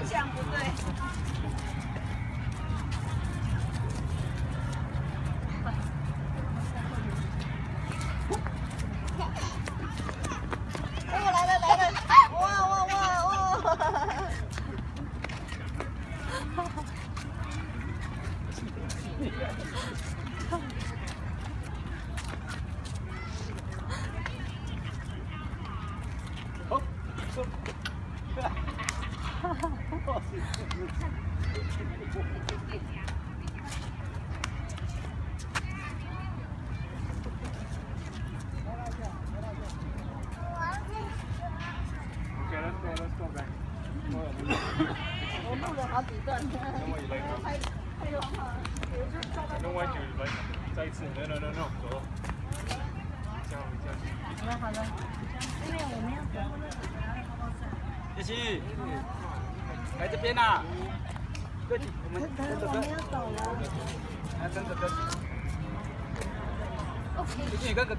向不对。哎，我来了来了！哇哇哇哇！好，走。Let's go back. 我录了好几段。太有好。No way to like 再一次 no， 走。这样。好了好了，因为我们要走那个。叶希，来这边呐。哥，我们可是我们要走了。来跟哥哥。叶希，你跟哥哥。